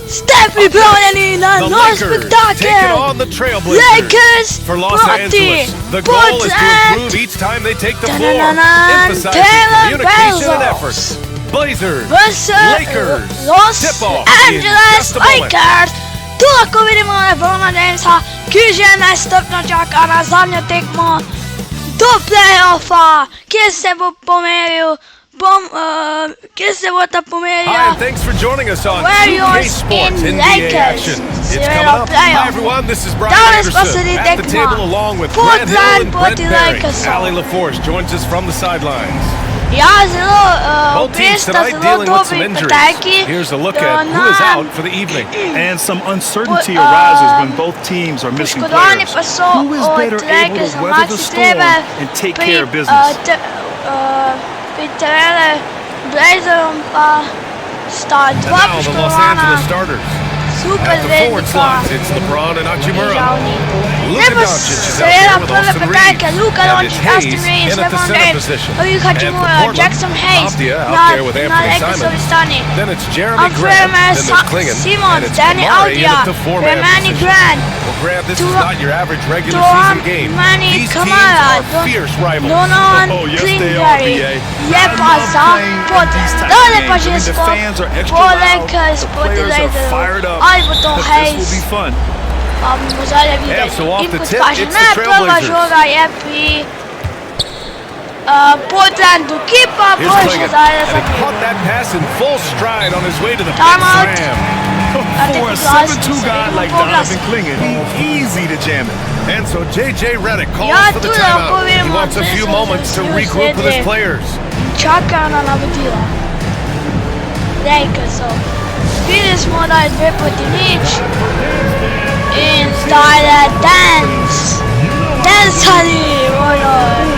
Steffi Björnelina, no spektakel! Lakers for Los Angeles. The goal is to improve each time they take the floor, emphasizing communication and effort. Blazers, Lakers, Los tip-off Angeles Lakers. Toliko vidimo LeBrona Jamesa, ki že nestrpno čaka na zadnjo tekmo do play-offa, kjer se bo pomeril. Kjer se bo ta pomeril? Hi, and thanks for joining us on Warriors in Lakers. Seveda playoff. Danes pa sledi tekma Portland proti Lakersom. Ali LaForce joins us from the sidelines. Ja, zelo obresta, zelo dobri petaki. Here's a look at who is out for the evening. And some uncertainty arises when both teams are missing players. Who is better able to weather the storm and take care of business? Pitele Blazerom pa sta dva poškodovana. Super zvezdnika. Nebo seveda prve petajke, Luka Doncic, Austin Reeves, LeBron James, Rui Hachimura, Jackson Hayes na Lakersovi strani. Amfreme Simons, Danny Audia, Remani Grant, Manny Kamara, Donovan Klingberry, je pa za Portland. Dole pa že skok po Lakers proti Lakersom. Ali bo to Hayes. Pa bomo zdaj videli. Input kaže, ne, prva žoga je pri Portlandu, ki pa bo še zdaj za timeout. For a 7-2 guy like Donovan Klingen, easy to jam it. And so J.J. Redick calls for the timeout. He wants a few moments to regroup with his players. Čaka na navodila. Lakersov. Videli smo da je 2 proti nič. In zdaj je dance. Dancali, ojoj.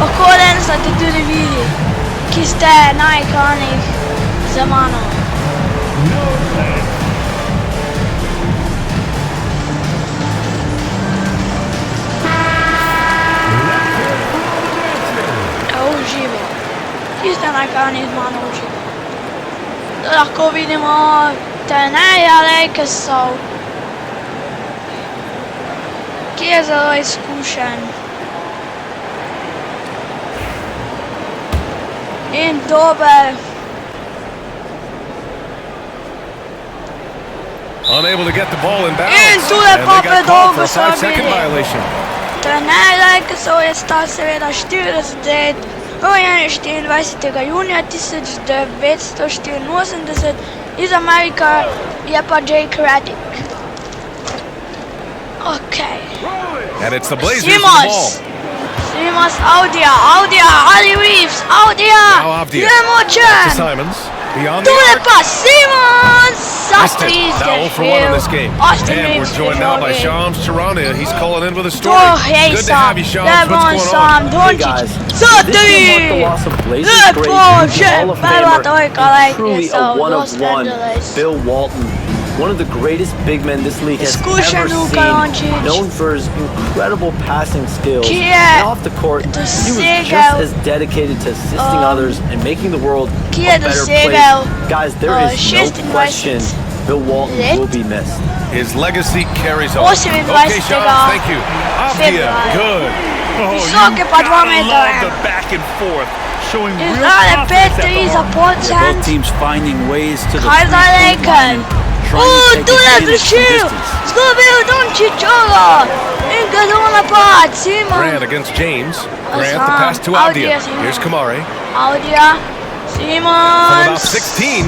Lahko dancate tudi vidi, ki ste na ekranih za mano. Uživo. Ki ste na ekranih z mano uživo. Lahko vidimo trenerja Lakersov, ki je zelo izkušen in dober. Unable to get the ball in bounds. In tule pa predolgo so bili. Trener Lakersov je star seveda 40 let, rojen je 24. junija 1984, iz Amerike je pa Jake Redick. Okay. And it's the Blazers with the ball. Simons, Audia, Ali Reeves, Audia, je močen. Tule pa Simons, Austin And we're joined now by Shams Charania. He's calling in with a story. Good to have you, Shams. What's going on? Hey guys, this is the loss of Blazers great Hall of Famer, truly a one-of-one, Bill Walton. One of the greatest big men this league has ever seen, known for his incredible passing skills. And off the court, he was just as dedicated to assisting others and making the world a better place. Guys, there is no question Bill Walton will be missed. His legacy carries on. Okay, Shams, thank you. Avdia, good. Oh, you love the back and forth, showing real confidence at the line. Both teams finding ways to the Laker. Tu l'hai riuscito! Scoprilo Doncic! Incasona part, Simon! Grant against James. Grant the pass to Audia. Here's Kamari. Audia. Simons! From about 16.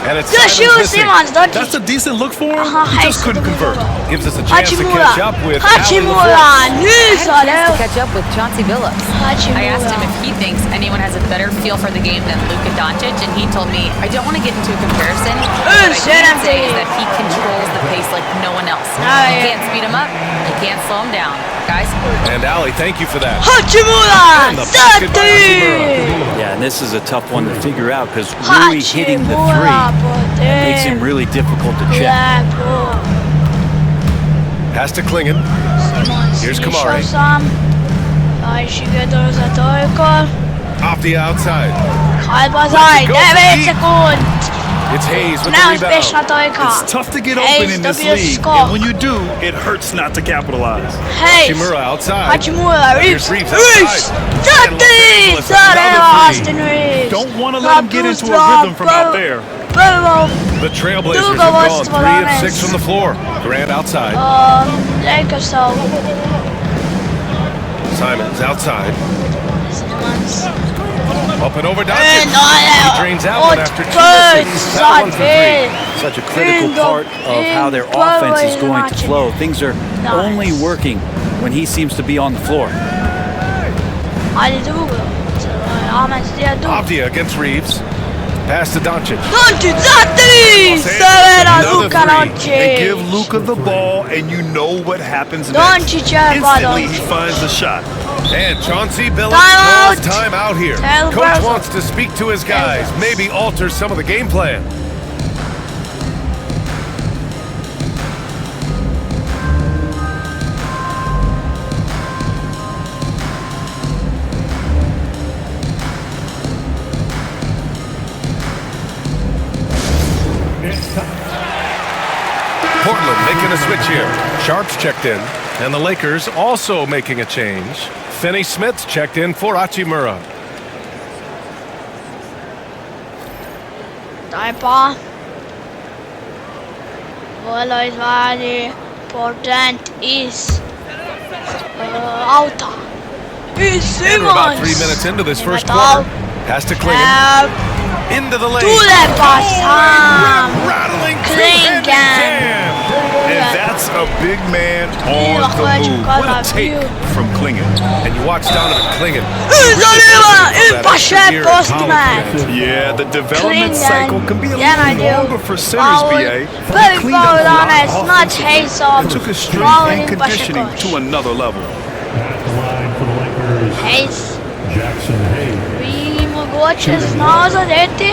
And it's Simons, that's a decent look for him. He just couldn't convert. Gives us a chance to catch up with Hachimura. To catch up with Chauncey Billups. I asked him if he thinks anyone has a better feel for the game than Luka Doncic, and he told me, I don't want to get into a comparison, but what I can say is that he controls the pace like no one else. You can't speed him up, you can't slow him down. Guys? And Ali, thank you for that. Hachimura! Yeah, and this is a tough one to figure out because Rui hitting the three makes him really difficult to check. Pass to Klingen. Here's Kamari. Off the outside. 9 sekund. It's Hayes with Now the rebound. uspješna trojka. It's tough to get open Hayes in this dobio league, skok. and when you do, it hurts not to capitalize. Hayes. Hachimura outside. Hachimura, Here's Reeves. Reeves Reeves. outside. Zati! Los Angeles, Zareva, another Austin Reeves. Don't want to let him get into a rhythm from out there. Prvo. The Trailblazers Drugo have gone vodstvo 3 of 12. 6 from the floor. Grant outside. Lakersov. Simons outside. Simons. Up and over And Doncic. He drains out one after 2 assists. That one for 3. Such a critical part of how their offense is going to flow. Things are only working when he seems to be on the floor. Ali drugo. Ahmed zdje drugo. Avdija against Reeves. Pass to Doncic. Doncic za 3! Severa Luka And Doncic. give Luka the ball, and you know what happens next. Doncic je Instantly, he Doncic. finds the shot. And Chauncey Billups Timeout. calls time out here. Tell Coach Brazil. wants to speak to his guys, maybe alter some of the game plan. Portland making a switch here. Sharp's checked in, and the Lakers also making a change. Finney Smith's checked in for Hachimura. Daj pa. Vojelo izvadi Portent iz auta. I And we're about 3 Simons. minutes into this first Ima quarter. dal. Pass to Klingon. Into the lane. Tule pa sam. Rattling Klingon. jam. And that's a big man Ima on the hoću move. kada What a take piju. from Klingon. And you watch Donovan Klingon. Zanima i That pa extra še year in postimet. college. Yeah, the development cycle can be a Jedan little dio. longer for centers, Faul. BA. But Prvi he cleaned up faul a lot danas, not offensively Hayesov. and took his strength Faul and i pa še conditioning koš. to another level. At the line for the Lakers, Hayes. Jackson Hayes. Bi mogoče znao zadeti.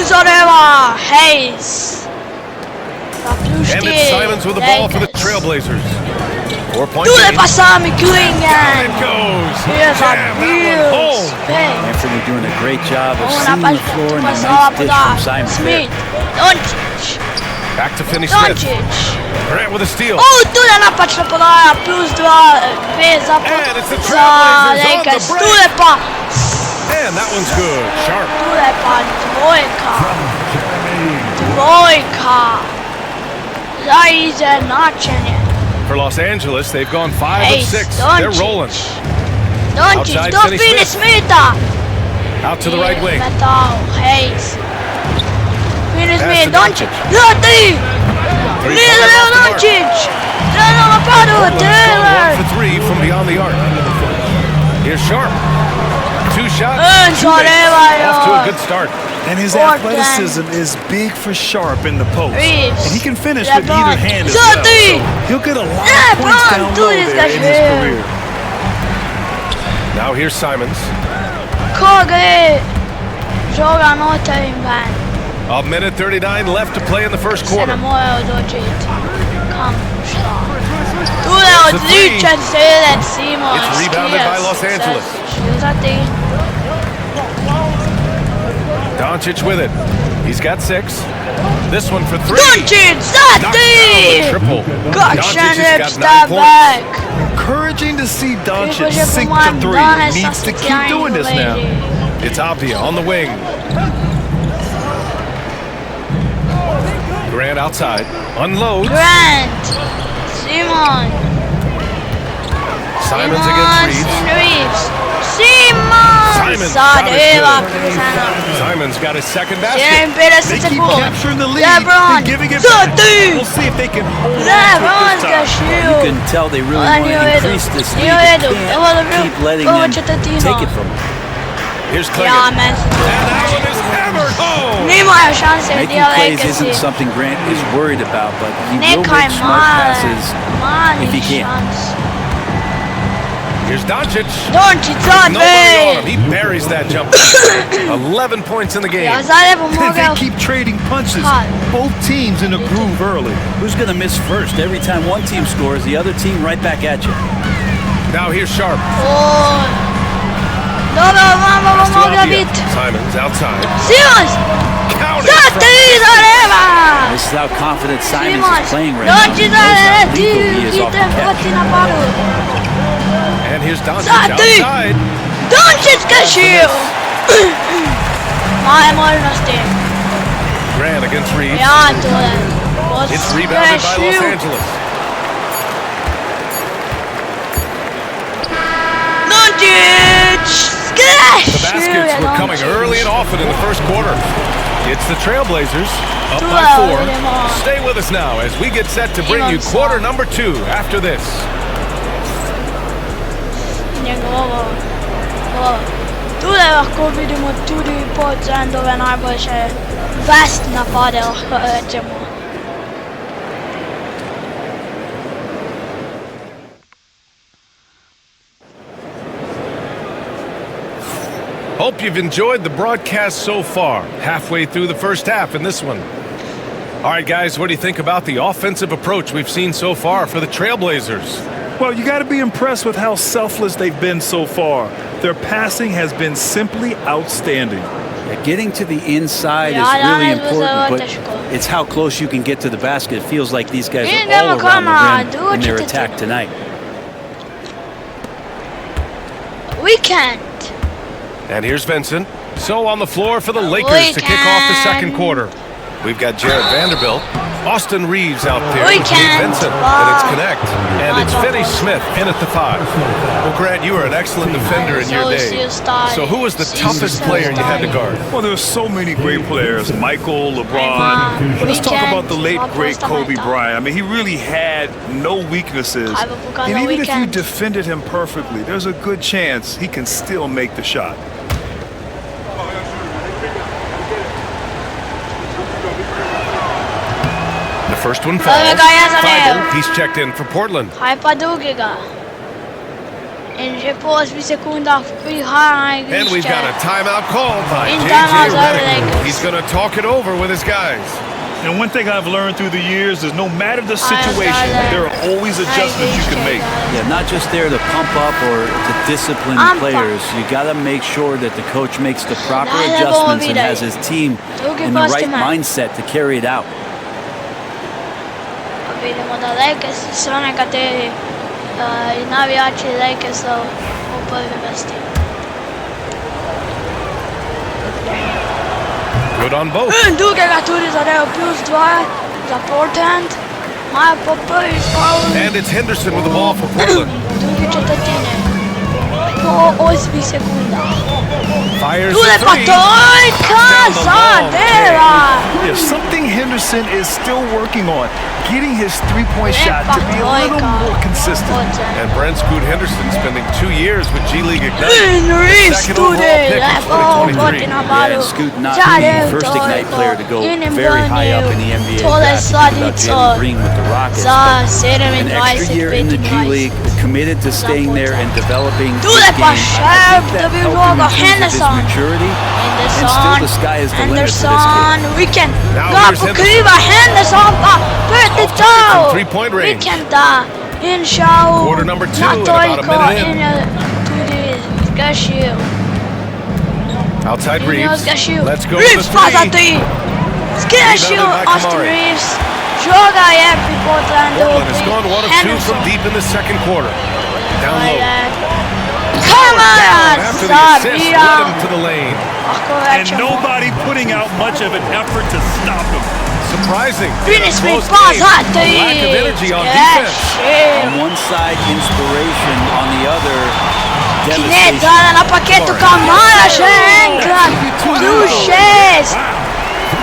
Zareva Hayes. Pa plus And 4. it's Simons with the ball for the Lakers. Trailblazers. 4-point Tule game. pa sami Down Klingon. it goes. Here's a Jam that one Bills. home. Bang. Anthony doing a great job of Ona seeing the floor and a pasala nice dish from poda. Simon Smith. there. Doncic. Back to Finney Smith. Doncic. Grant with a steal. Tule napačna podaja. Plus 2 za And it's the za Trailblazers on the Lakers. break. Tule pa. And that one's good. Sharp. Tule pa dvojka. Dvojka. Za izjednačenje. For Los Angeles, they've gone 5 of Hayes. 6. Doncic. They're rolling. Doncic. Outside Do Finney Finney Smith. Smitha. Out to the right wing. Metal. Hayes. Finney Pass Smith. to Doncic. Doncic. Za 3. Three-pointer Leo off the mark. Doncic. Treno napadu. Portland's gone Taylor. 1 for 3 from beyond the arc. Here's Sharp. 2 shots. And 2 makes. Zareva, Off to a yo. good start. And his Portland. athleticism is big for Sharp in the post. Reeves. And he can finish with LeBron. either hand as Za well. 3. So he'll get a lot LeBron, of points down tu low je there in his zgažen. career. Now here's Simons. Ko gre? Žoga noter in ven. A minute 39 left to play in the first Se ne quarter. more odločiti. Kam šta? Tule odličan strelec Simons. It's rebounded by Los Angeles. Za 3. Doncic with it. He's got 6. This one for 3. Doncic za Knocks down the 3. triple. Kakšen Doncic has got 9 step points. back. Encouraging to see Doncic Jakože po sink mojem to 3. danes He needs to keep asocijalni doing this now. vezi. It's Avdija on the wing. Grant outside. Unloads. Grant. Simon. Simons against Reeves. Reeves. Simons. Simons Zadeva. got his Simons got his second basket. 57 They keep sekund. capturing the lead LeBron. and giving it Za back. 3. We'll see if they can hold on to LeBron it this time. zgašil. You can tell they really Ona want nije u to redu. increase this lead. Nije u They redu. Evo can't dobro. keep letting Prvo them četvrtino. take it from them. Here's Ja, Klingon. men. And that one is hammered home. Nemaju šanse Making gdje plays Lakersi. isn't something Grant is worried about, but he will Nekaj make smart male, passes if he malih can. šans. Here's Doncic. Doncic za Nobody on him. 2. He buries that jumper. 11 points in the game. Ja Zagrebu They mogao. keep trading punches. God. Both teams in a groove early. Who's going to miss first? Every time one team scores, the other team right back at you. Now here's Sharp. Dobro, vamo mogli POZABIT. Simon's outside. Simons! This is how confident Simons is playing right now. He knows how lethal he is off the catch. And here's Doncic outside. Doncic cashew! Maailmannosti. Grant against Reeves. Ja tulee. It's rebounded by Los Angeles. Doncic! The baskets were coming early and often in the first quarter. It's the Trailblazers up by 4. Stay with us now as we get set to bring you quarter number 2 after this. Tule lahko vidimo tudi pod trendove najboljše best napade, lahko rečemo. Hope you've enjoyed the broadcast so far. Halfway through the first half in this one. All right, guys, what do you think about the offensive approach we've seen so far for the Trailblazers? Well, you got to be impressed with how selfless they've been so far. Their passing has been simply outstanding. Yeah, getting to the inside is really important, but it's how close you can get to the basket. It feels like these guys are all around the rim in their attack tonight. Weekend. And here's Vincent. So on the floor for the Lakers to kick off the second quarter. We've got Jared Vanderbilt, Austin Reeves out there with Vincent, and it's Connect, and it's Finney Smith in at the 5. Well, Grant, you were an excellent defender in your day. So who was the toughest player you had to guard? Well, there were so many great players, Michael, LeBron. But let's talk about the late, great Kobe Bryant. I mean, he really had no weaknesses. And even if you defended him perfectly, there's a good chance he can still make the shot. First one falls. Feigl, he's checked in for Portland. And we've got a timeout called by J.J. Redick. He's going to talk it over with his guys. And one thing I've learned through the years is no matter the situation, there are always adjustments you can make. Yeah, not just there to pump up or to discipline players. You got to make sure that the coach makes the proper adjustments and has his team in the right mindset to carry it out. Vidimo da Lakers su nekateri navijači Lakersov u prvoj vrsti. Good on both. Dugega tudi zadeo plus 2 za Portland. Maja po prvi faul. And it's Henderson with the ball for Portland. Druge četvrtine. Po 8 sekunda. Fires Tule pa trojka zadeva. If something Henderson is still working on, getting his three-point shot to be a little more consistent. And Brent Scoot Henderson spending 2 years with G League Ignite. Second overall pick in 2023. Yeah, and Scoot not the first Ignite player to go very high up in the NBA draft. Jalen Green with the Rockets. An extra year in the G League, committed to staying there and developing his game. I think that helped him in terms of his maturity. And still the sky is the limit for this kid. Weekend. Ga pokriva Henderson pa 32. Three-point range. Weekend in šau. Quarter number 2 Na and about a toliko minute in. tudi zgrešil. Outside Reeves. Let's go Reeves to pa za 3. 3. Zgrešil Austin Reeves. Žoga je pri Portlandu. Portland has gone 1 of 2 from deep in the second quarter. Down low. Kamara After the assist, zabija. led him to the lane. And nobody putting out much of an effort to stop him. Surprising. Finish me Close pa game. za A 3. lack of energy on defense. On one side, inspiration. On the other, devastation. Kineta na paketu Kamara še enkrat. Plus 6.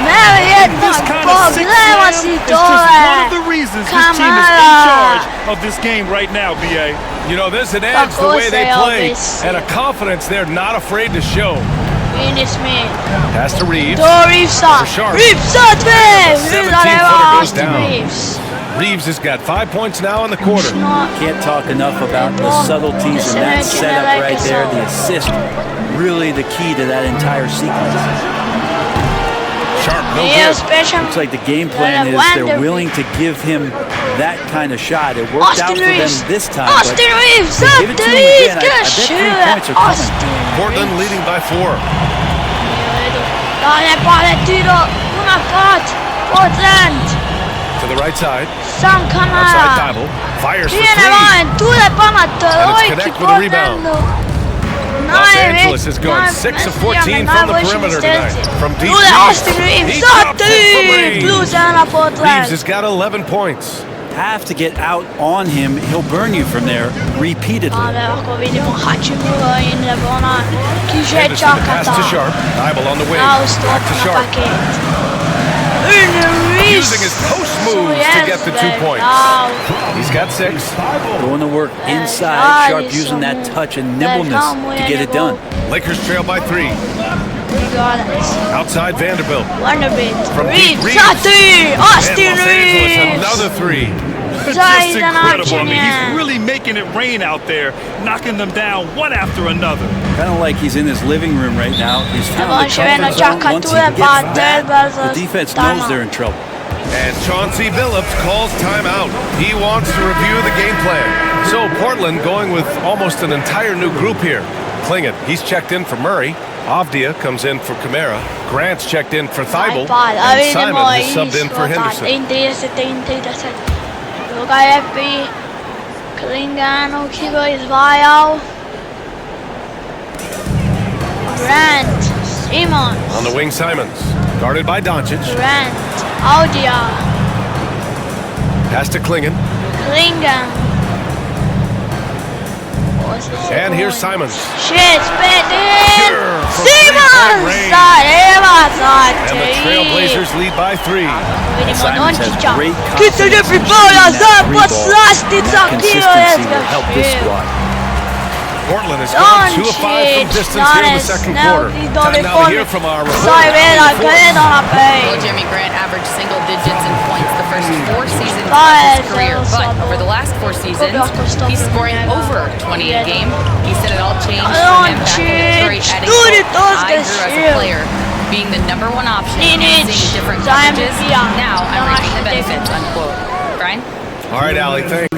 Nevjerjetno, poglejmo si It's just one of the tole. reasons this team is in charge of this game right now, BA. You know, there's an edge the way they Tako se play obis. and a confidence they're not afraid to show. Finish me. Pass to Reeves. Do Reevesa. For Sharp. Reeves za 2. 17-footer Zadeva goes Austin down. Reeves. Reeves has got 5 points now in the quarter. No. Can't talk enough about the subtleties in that setup right there. The assist, really the key to that entire sequence. Sharp, no Nije good. uspješan. Looks like the game plan is they're willing to give him that kind of shot. It worked out for them this time. Austin Reeves, give it to him again. I bet 3 points are coming. Portland leading by 4. Dale, pare, tiro, una pot, Portland. To the right side. Sam Outside Kamara. Thibault. Fires for 3. Tiene va, tu le pama trojki, connect with a rebound. Los Angeles has gone 6 of 14 from the perimeter tonight. From deep Lule, Austin Reeves, he drops it from Sati, range. Blues na Portland. Reeves has got 11 points. Have to get out on him. He'll burn you from there repeatedly. Ale ako vidimo Hachimura i Levona, kiže Anderson the pass to čakata. Sharp. Thibault on the wing. Now Back stop to na Sharp. paket. Using his post moves to get the 2 points. He's got 6. Going to work inside. Sharp using that touch and nimbleness to get it done. Lakers trail by 3. Outside Vanderbilt. From deep, Reeves, Reeves. Sati, And Austin Los Angeles Reeves. another 3. Just incredible. I mean, he's really making it rain out there, knocking them down one after another. Kind of like he's in his living room right now. He's found Evo the še vedno comfort zone. čaka Once tu he je gets pa that, treba za the defense knows stano. they're in trouble. And Chauncey Billups calls timeout. He wants to review the game plan. So Portland going with almost an entire new group here. Klingett, he's checked in for Murray. Avdia comes in for Kamara. Grant's checked in for Thibault. And Simon has subbed in for Henderson. 30. Luka Epi, Klingano, Kigo izdvajao. Grant, Simons, On the wing, Simons. Guarded by Doncic. Grant, Audia, Pass to Klingett. Klingan. And here's Simons. Shit, spit in! Sure, from Simons! three-point range. Zareva, And the Trailblazers lead by 3. Vidimo Simons has Dončića. great Ki se ne confidence in pripravlja shooting za that three ball. poslastica That consistency will help this squad. Portland has gone 2 of 5 from distance here in the second quarter. Time now to hear from our Sajvela, gleda na Well, pej. Jeremy Grant averaged single digits in points the first 4 seasons of Five, his career, but over the last 4 seasons, he's scoring over 20 a game. He said it all changed for him back in Detroit, adding, quote, "I grew as a player, being the #1 option and seeing different coverages. Now I'm reaping the benefits," unquote. Brian? All right, Allie, thanks.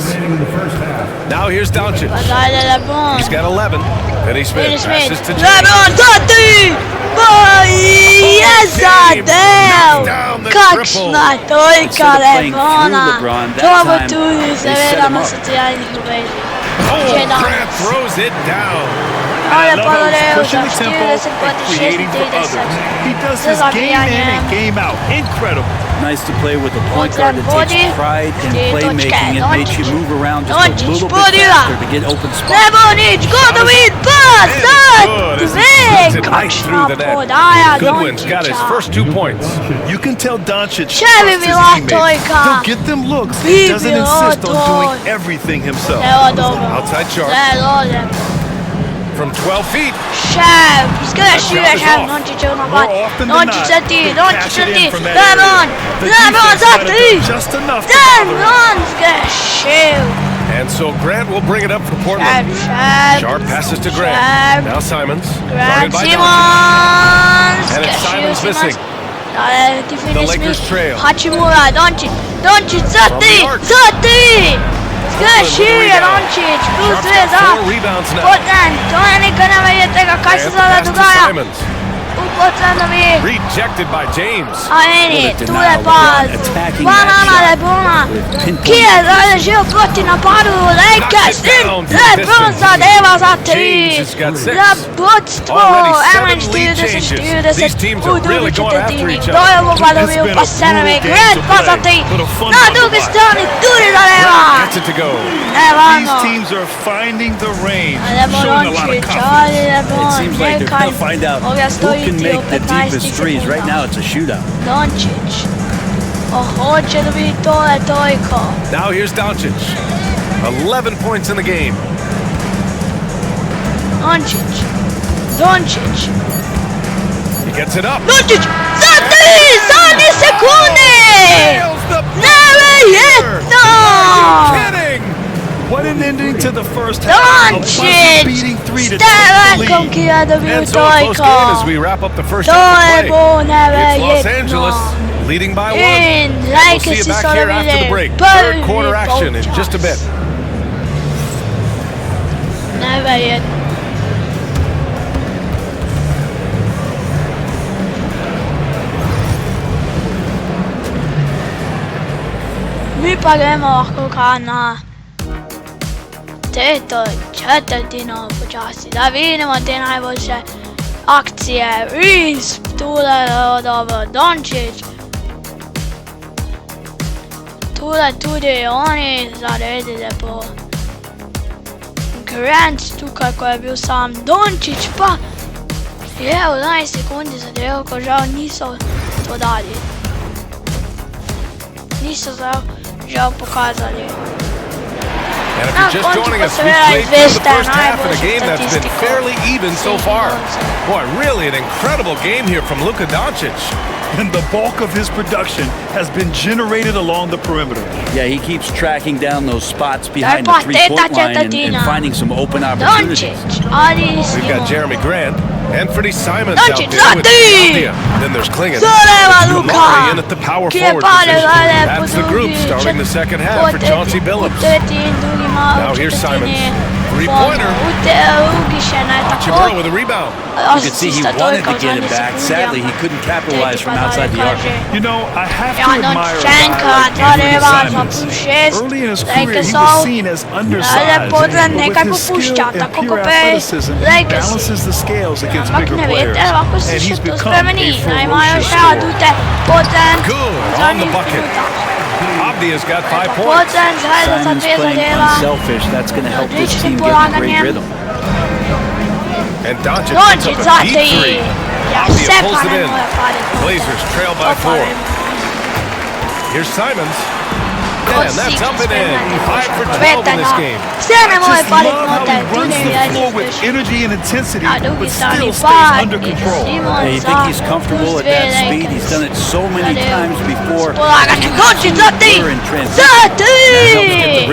Now here's Doncic. Dale Lebron. He's got 11. Finney Smith passes to James. Lebron, Tati! Jezadel! Kačna trojka Instead of playing through Lebrona. LeBron, that To time tu they se set veda him na up. socijalnih mrežah. Oh, Jedan. Grant throws it down. Ale I love how Paloreo he's pushing za the tempo 40 and proti creating for others. 60. He does his game in and game out. Incredible. Nice to play with a point guard that takes pride in playmaking and makes you move around just a little bit faster to get open spots. Lebonić, Godović, pas, Good as he dve, puts it right through the net. podaja Goodwin's got his Dončića. first 2 points. You can tell Doncic Še bi trusts his bila teammates. trojka. He'll get them looks. Bi He doesn't bilo insist on to. doing everything himself. Evo dobro. Outside Sharp. Sve dole. From 12 feet. Šef, zgrešio je That šef, shot is Dončićev More napad. often than Dončić not, se ti, they Dončić cash se it ti. in from that Lebron, area. The Lebron defense za might have tri. done just enough to bother him. Lebron zgrešio. And so Grant will bring it up for Portland. Šef, Sharp passes to Grant. Šef. Now Simons. Grant Guarded by Doncic. Simons. And it's Simons missing. Ale ti The Finney Lakers Smith. trail. Hachimura, Dončić. Dončić za From tri, the arc. za tri. Zgrešio je Dončić, plus Sharp's 2 got za 4 rebounds now. Portland. To je nikad ne vidite kaj se And sada pass to dogaja. Simons. U Portlandovi. Rejected by James. A meni, What a tu denial. je pas. LeBron attacking Banana that shot Lebrona. with pinpoint Ki je precision. zaležio proti napadu Lakers. Knocks it down from Lebron distance. zadeva za James 3. has got 6. Za vodstvo. Already Eman 7 lead changes. 40-40. These teams are U drugi really going after četvrtini. each other. Dojevo It's valoviju been a pasenove. brutal game Grant to pa za play, 3. but a fun Na one to drugi watch. strani Duri zadeva. Gets it to go. Evano. These teams are finding the range, Lebron showing a lot of Dončić, confidence. ali Lebron. It seems like they're going to find out Ovdje who stoji can ti make u the 15 deepest threes. Right sekunda. now, it's a shootout. Dončić. Hoće da vidi to je trojka. Now here's Doncic. 11 points in the game. Dončić. He gets it up. Dončić! Za 3! Zadnje sekunde! Nails the Nevjerjetno! kidding. What an ending to the first half. A buzzer-beating Dončić! 3 to Ste take the rekom lead. ki je dobio And so a close game as trojka. we wrap up the first To half je of play. bilo It's Los nevjerjetno. Angeles leading by 1. Én We'll LAJK see you si back sono here after the vedere break. per Third quarter il action in just a bit. NEVERJETEN. Mi parliamo na této četvrtinu počasti. Da vidimo te najboljše akcije. Reeves, tule dobro, Dončić. Tule tudi oni zaredili po Grant tukaj, ko je bil sam Dončić, pa je v 11 sekundi zadev, ko žal niso to dali. Niso žal pokazali. And if you're just joining us, we've played through the first half in a game that's been fairly even so far. Boy, really an incredible game here from Luka Doncic. And the bulk of his production has been generated along the perimeter. Yeah, he keeps tracking down those spots behind the three-point line and finding some open opportunities. We've got Jeremy Grant. Anthony Simons out there with Aldia. Then there's Klingon. Luka in at the power forward position. That's the group starting the second half for Chauncey Billups. Now here's Simons. Three-pointer. Hachimura with a rebound. You could see he wanted to get him back. Sadly, he couldn't capitalize from outside the arc. You know, I have to admire a guy like Anthony Simons. Early in his career, he was seen as undersized, but with his skill and pure athleticism, he balances the scales against bigger players, and he's become a ferocious scorer. Good on the bucket. Abdia's got 5 points. Simons playing unselfish. That's going to help this team get in great rhythm. And Doncic picks up a deep three. Abdia pulls it in. Blazers trail by 4. Here's Simons. And that's up and in. 5 for 12 in this game. Just love how he runs the floor with energy and intensity, but still stays under control. Yeah, you think he's comfortable at that speed? He's done it so many times before.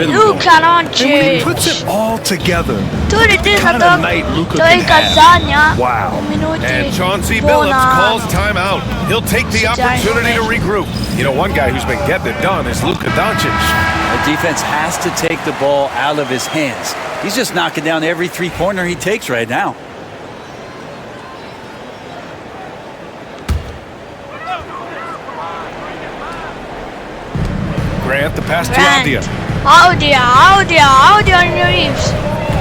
Luka And when he puts it all together, the kind of night Luka can have. Wow. And Chauncey Billups calls timeout. He'll take the opportunity to regroup. You know, one guy who's been getting it done is Luka Doncic. The defense has to take the ball out of his hands. He's just knocking down every three-pointer he takes right now. Grant, the pass to Abdia. Audio and Reeves.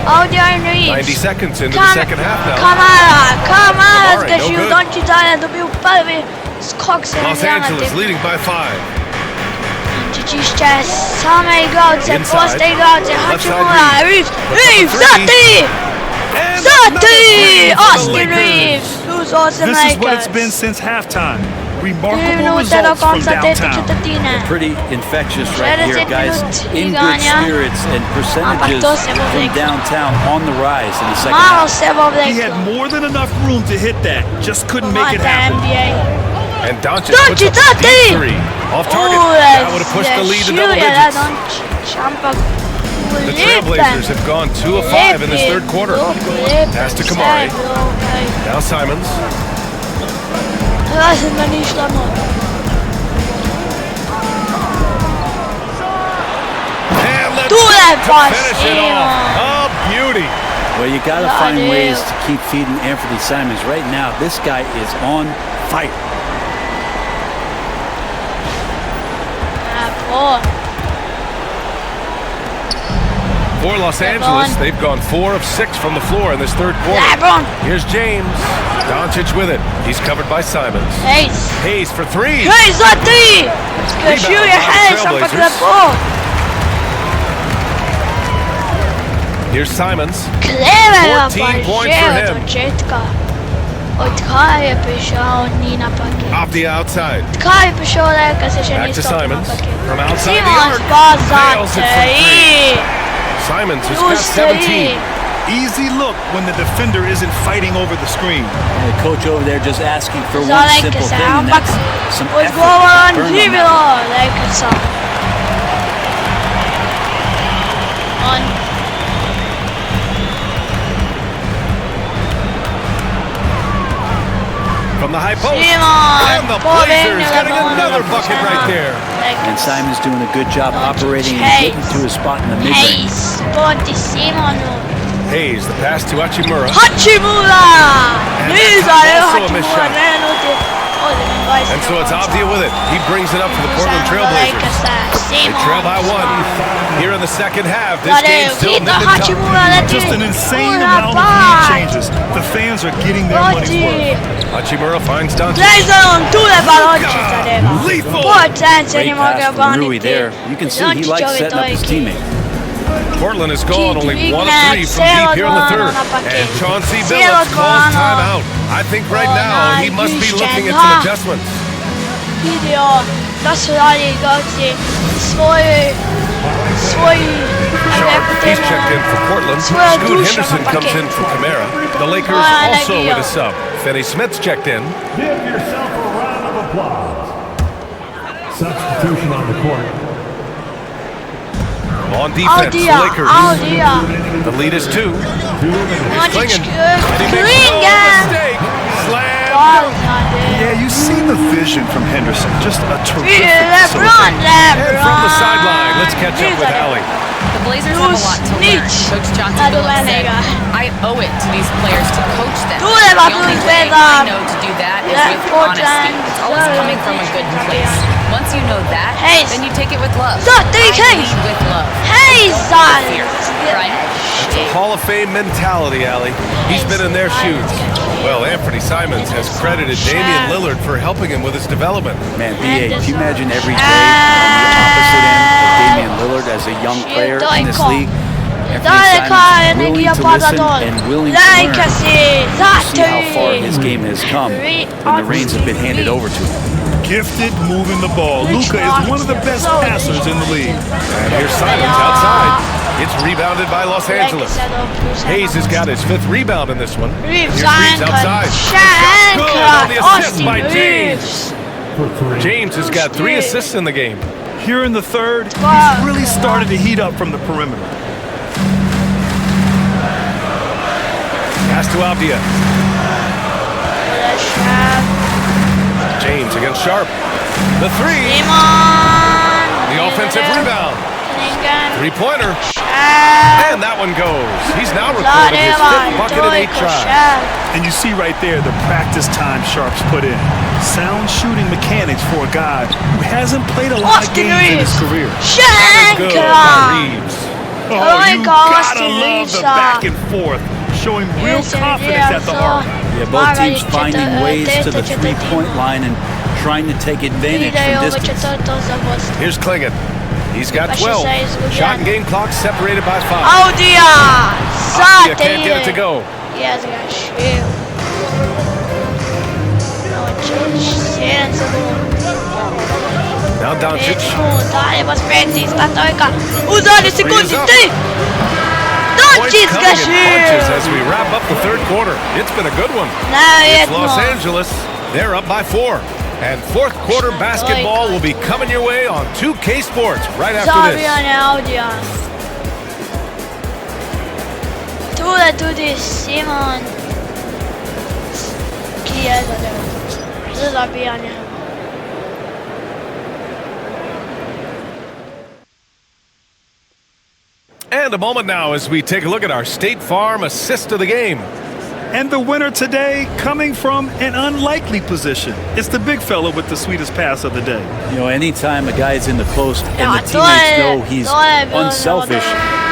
Audio and Reeves. 90 seconds into the second half now. Kamara, zgasił Doncic, ale dobił prawie skok z Los Angeles leading by 5. Oczywiście same igrałce, proste igrałce, Hachimura, Reeves, Zati! Austin Reeves, lose awesome This is what Lakers. it's been since halftime. Remarkable results from downtown. Pretty infectious right here, guys. In good spirits and percentages from downtown on the rise in the second half. He had more than enough room to hit that, just couldn't make it happen. And Doncic puts up a deep three. Off target. That would have pushed the lead to double digits. The Trailblazers have gone 2 of 5 in this third quarter. Pass to Kamari. Now Simons. And let's finish it off. A beauty. Well, you got to find ways to keep feeding Anthony Simons. Right now, this guy is on fire. For Los Angeles, they've gone 4 of 6 from the floor in this third quarter. Here's James. Doncic with it. He's covered by Simons. Hayes for 3. Zati! Shoot your hands up at the ball. Here's Simons. 14 points for him. Off the outside. Back to Simons. From outside the arc. Nails it from 3. Simons has got 17. Easy look when the defender isn't fighting over the screen. And the coach over there just asking for one simple thing, and that's some effort. from the high post. And the Blazers getting another bucket right there. And Simon's doing a good job operating and getting to his spot in the mid-range. Hayes, the pass to Hachimura. And so it's Abdia with it. He brings it up for the Portland Trailblazers. They trail by 1. Here in the second half, this game's still nip-and-tuck. Just an insane amount of lead changes. The fans are getting their money's worth. Hachimura finds Doncic. Great pass from Rui there. You can see he likes setting up his teammate. Portland has gone only 1 of 3 from deep here in the third. And Chauncey Billups calls timeout. I think right now he must be looking at some adjustments. He's checked in for Portland. Scoot Henderson comes in for Camara. The Lakers also with a sub. Finney Smith's checked in. Give yourself a round of applause. Substitution on the court. On defense, the Lakers. The lead is 2. He's clinging. And he makes no mistake. Slam. Yeah, you see the vision from Henderson. Just a terrific And from the sideline, let's catch up with Allie. The Blazers have a lot to learn. Coach Chauncey Billups said, I owe it to these players to coach them. The only way I know to do that is with honesty. It's always coming from a good place. Once you know that, then you take it with love. I lead with love. Right? It's a Hall of Fame mentality, Allie. He's been in their shoes. Well, Anthony Simons has credited Damian Lillard for helping him with his development. Man, BA, can you imagine every day on the opposite end of Damian Lillard as a young player in this league? Anthony Simons willing to listen and willing to learn. See how far his game has come when the reins have been handed over to him. Gifted moving the ball. Luka is one of the best passers in the league. And here's Simons outside. It's rebounded by Los Angeles. Hayes has got his 5th rebound in this one. Here's Reeves outside. Good on the assist by James. James has got 3 assists in the game. Here in the third, he's really started to heat up from the perimeter. Pass to Abdia. James against Sharp. The 3. The offensive rebound. 3-pointer. And that one goes. He's now recorded his 5th bucket in 8 tries. And you see right there the practice time Sharp's put in. Sound shooting mechanics for a guy who hasn't played a lot of games in his career. Good by Reeves. Oh, you gotta love the back and forth, showing real confidence at the arc. Yeah, both teams finding ways to the 3-point line and trying to take advantage from distance. Here's Klingon. He's got 12. Shot and game clock separated by 5. Abdia can't get it to go. Now Doncic. Points punches as we wrap up the third quarter. It's been a good one. It's Los Angeles. They're up by 4. And fourth quarter basketball will be coming your way on 2K Sports right after this. Tudo Simon. Ki ez a nő? Ez a pianya. And a moment now as we take a look at our State Farm assist of the game. And the winner today coming from an unlikely position. It's the big fella with the sweetest pass of the day. You know, anytime a guy is in the post and the teammates know he's unselfish,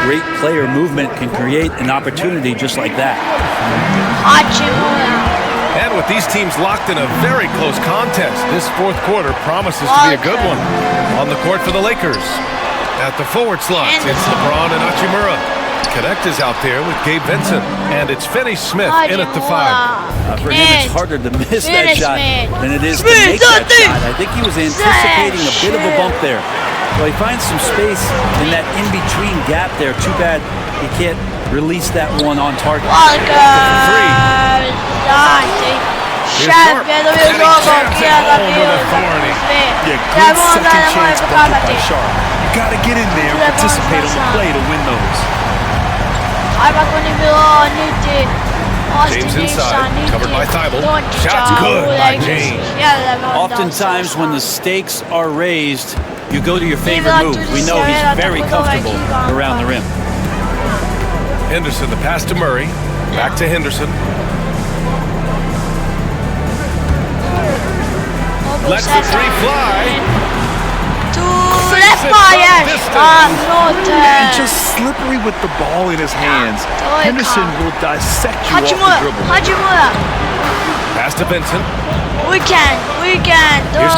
great player movement can create an opportunity just like that. And with these teams locked in a very close contest, this fourth quarter promises to be a good one. On the court for the Lakers. At the forward slots, it's LeBron and Hachimura. Connect is out there with Gabe Vincent, and it's Finney Smith in at the 5. For him, it's harder to miss that shot than it is to make that shot. I think he was anticipating a bit of a bump there. Well, he finds some space in that in-between gap there. Too bad he can't release that one on target. Here's Sharp. And he jams it home with authority. Yeah, good second chance bucket by Sharp. You got to get in there and participate on the play to win those. James inside, covered by Thibault. Shot's good by James. Oftentimes when the stakes are raised, you go to your favorite move. We know he's very comfortable around the rim. Henderson, the pass to Murray. Back to Henderson. Lets the three fly. And just slippery with the ball in his hands. Henderson will dissect you off the dribble. Pass to Vincent. We can. Here's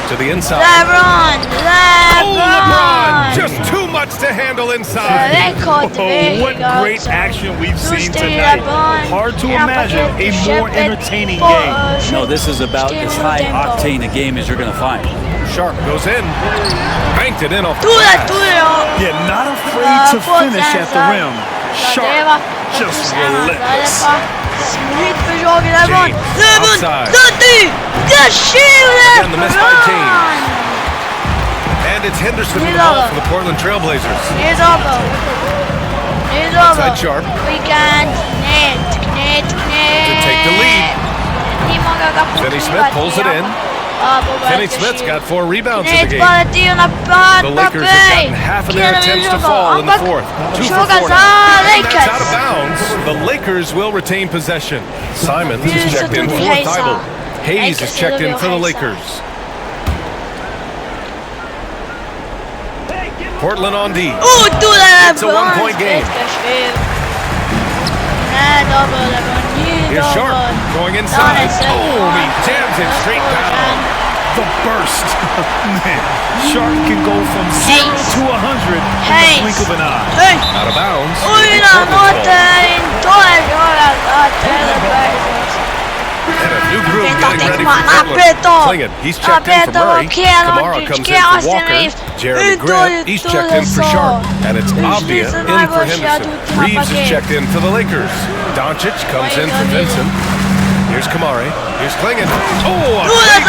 to the inside. LeBron. Just too much to handle inside. What great action we've seen tonight. Hard to imagine a more entertaining game. No, this is about as high octane a game as you're going to find. Sharp goes in. Banked it in off the Yeah, not afraid to finish at the rim. Sharp, just relentless. James outside. Again, the miss by James. And it's Henderson with the ball for the Portland Trailblazers. Outside Sharp. We can knit. To take the lead. Finney Smith pulls it in. Finney Smith's got 4 rebounds in the game. The Lakers have gotten half of their attempts to fall in the fourth. 2 for 4 now. That's out of bounds. The Lakers will retain possession. Simons is checked in for Thibault. Hayes is checked in for the Lakers. Portland on D. It's a 1-point game. Here's Sharp going inside. Oh, he jams it straight down. The burst. Man, Sharp can go from 0 to 100 in the blink of an eye. Out of bounds. And a new group getting ready for Portland. Sling it. He's checked in for Murray. Kamara comes in for Walker. Jeremy Grant, he's checked in for Sharp. And it's Avdia in for Henderson. Reeves is checked in for the Lakers. Doncic comes in for Vincent. Here's Kamari. Here's Klingon. Oh, a big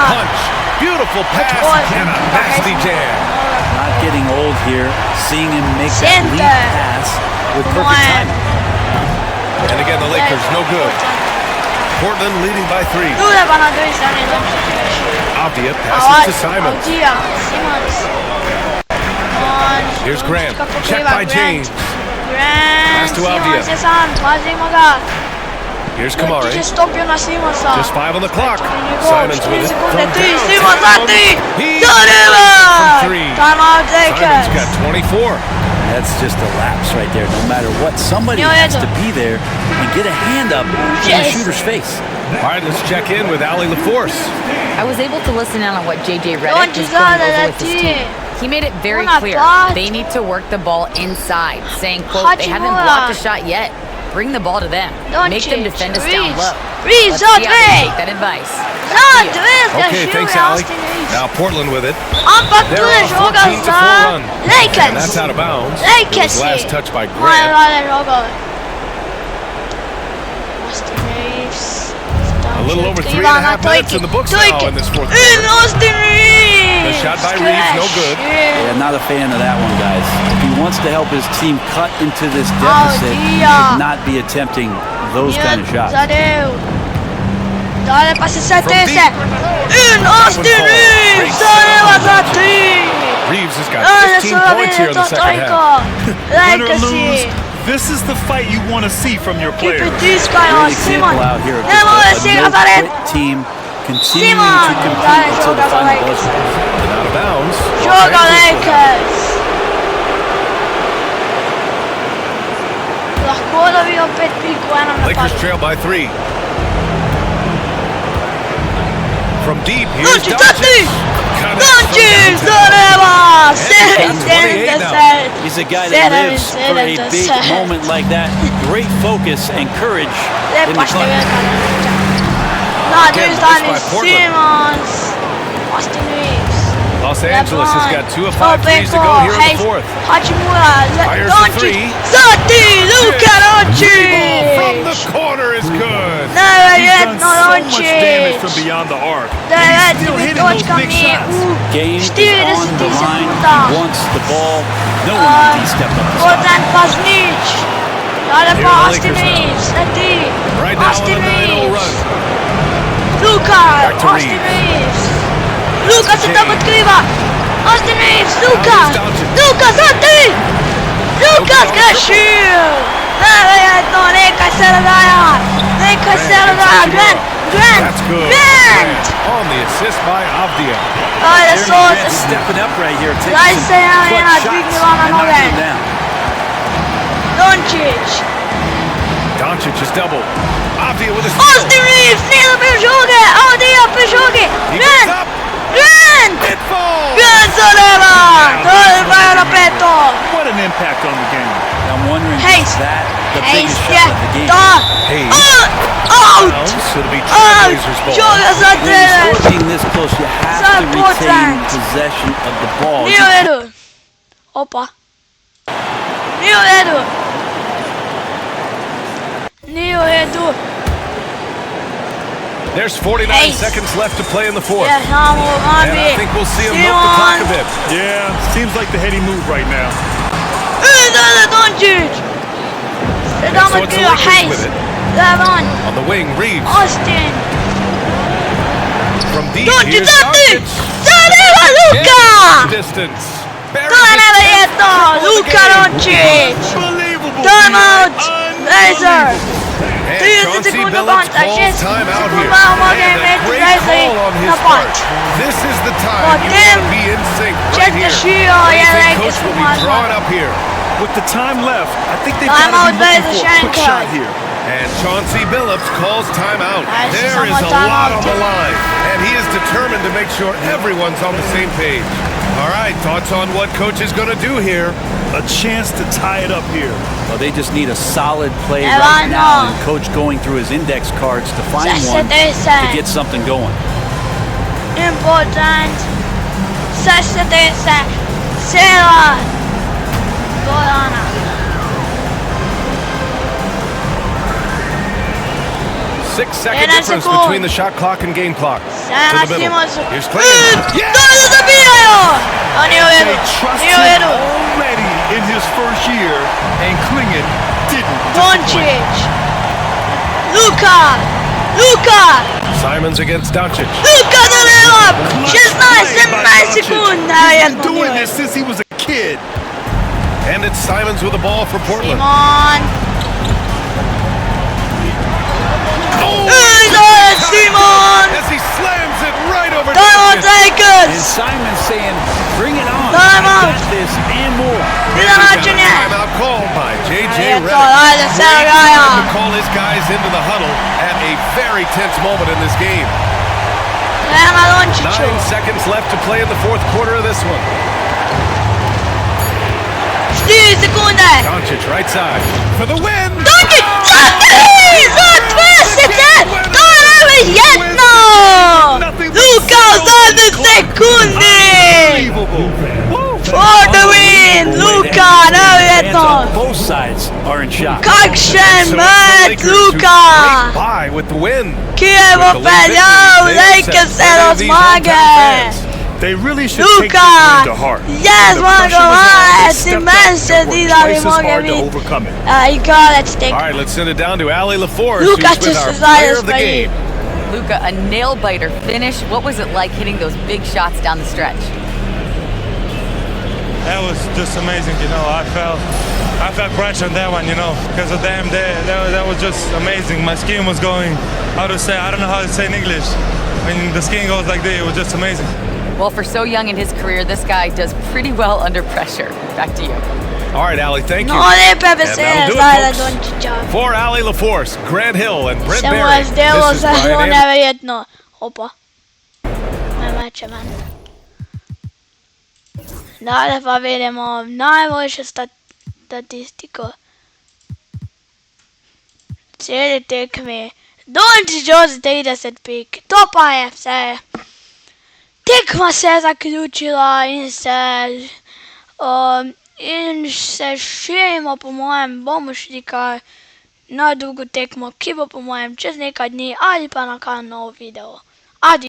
punch. Beautiful pass and a nasty jam. Not getting old here. Seeing him make that lead pass with perfect timing. And again, the Lakers no good. Portland leading by 3. Avdia passes to Simons. Here's Grant. Checked by James. Pass to Avdia. Here's Kamari. Just 5 on the clock. Simons with it. From He's from 3. Simons got 24. That's just a lapse right there. No matter what, somebody has to be there and get a hand up in the shooter's face. All right, let's check in with Allie LaForce. I was able to listen in on what JJ Redick was going over with his team. He made it very clear they need to work the ball inside, saying, quote, they haven't blocked a shot yet. Bring the ball to them. Make them defend us down low. Let's see how they take that advice. Okay, thanks, Allie. Now Portland with it. They're on a 14-4 run. And that's out of bounds. It was last touch by Grant. A little over 3.5 minutes in the books now in this fourth quarter. The shot by Reeves, no good. Yeah, not a fan of that one, guys. If he wants to help his team cut into this deficit, he should not be attempting those kind of shots. Dale pase Setese. In Austin Reeves. Dale Vazati. Reeves has got 15 points here in the second half. Win or lose, this is the fight you want to see from your players. Great example out here of just a no-quit team continuing to compete until the final buzzer. And out of bounds. Joga Lakers. Lakers trail by 3. From deep, here's Doncic. He's a guy that lives for a big moment like that. Great focus and courage in the clutch. Los Angeles has got 2 of 5 threes to go here in the fourth. Fires the 3. Luka From the corner is good. He's done so much damage from beyond the arc. He's still hitting those big shots. Game is on the line. He wants the ball. No one needs to step up. Dale pa Austin Reeves, Austin Reeves. Luka, Austin Reeves. Luka se tam otkriva. Austin Reeves, Luka, zati. Luka zgrešil. Nevjerojatno, nekaj se dogaja. Grant. On the assist by Avdia. Ajde, Sosa. Stepping up right here. Daj se Javljena, dvignila na noge. Doncic is double. Avdia with a steal. Austin Reeves, nije dobio žuge. Avdia pri žugi. Grant. Grant zadeva. To je 2 na 5. What an impact on the game. I'm wondering, is that the biggest Hayes, shot of the game? Out! It'll be Out! Blazers ball. Žuga za When you're 9. scoring this close, you have to retain possession of the ball. Nije u redu. Opa. Nije u redu. Nije u redu. There's 49 seconds left to play in the fourth. Yeah, and I think we'll see him milk the clock a bit. Yeah, seems like the heady move right now. Doncic. Sedam otkriva Hayes. Devon. On the wing, Reeves. Austin. From deep, Doncic, here's zati. Doncic. Zadeva Luka. Distance. To je nevjerojatno. Luka Doncic. Timeout. Blazers. 30 sekundi do konca, 6 sekundi može imeti Blazeri na punch. This is the time you Potem want to be in sync right četvršio here. je Blazing neki coach will be sumazvan. drawn up here. With the time left, I think they've Timeout got to be looking Blazers, for a quick Shanker. shot here. And Chauncey Billups calls timeout. Nice, There is a someone lot on timeout. the line, and he is determined to make sure everyone's on the same page. All right, thoughts on what coach is going to do here? A chance to tie it up here. Well, they just need a solid play Evan, right now, no. and coach going through his index cards to find one to 60 get something going. Important. 60 cijela dvorana. 6-second Jedan difference sekund. between the shot clock and game clock. Sada To the middle. Simonsu. Here's Clinton. To je zabijaju! To nije u redu. They trust Nije u him redu. already in his first year, and Klingon didn't disappoint. Doncic. Luka. Simons against Doncic. Luka da levap. 16 sekund. He's been doing this since he was a kid. And it's Simons with the ball for Portland. Simon. Simon. As he slams it right over Timeout Doncic. And Lakers. Simon saying, bring it on. Timeout. I got this and more. Timeout called by J.J. Ajde to, Redick. ajde se dogaja. To call his guys into the huddle at a very tense moment in this game. Prema Donciću. 9 seconds left to play in the fourth quarter of this one. 4 sekunde. Doncic right side for the win. Doncic, za 20! To je nevjerojatno! Luka u zadnjoj sekundi! For the win! Luka, Hands nevjerojatno! on both sides are in shock. Kakšen met, Luka! Great buy with the win. Kijevo peljao, Lakers se do smage! They really should take this Luka! win to heart. Yes, The mogu pressure was on. They ti stepped men up se and di worked da bi twice as moge hard to biti. overcome it. Igralec tek. All right, let's send it down to Ali LaForce, Luka who's će with our se player zajedno of the spremiti. game. Luka, a nail-biter finish. What was it like hitting those big shots down the stretch? That was just amazing, you know. I felt pressure on that one, you know, because of them. That was just amazing. My skin was going. I don't know how to say in English. When the skin goes like this, it was just amazing. Well, for so young in his career, this guy does pretty well under pressure. Back to you. All right, Ali, thank you. No lijepe And besede that'll do it, Zajda folks. Dončića. For Ali LaForce, Grant Hill, and Brent Se mu Barry, je zdjelo this is za Brian Anderson. nevjerojatno. Opa. Neće men. Dalje pa vidimo najboljšu statistiku. Cijeli tekmi. Dončić od 30 pik. Topa je vse. Tekma se zaključila in se širimo po mojem, bomo šli kar na drugo tekmo, ki bo po mojem čez nekaj dni ali pa na kar nov video. Adi.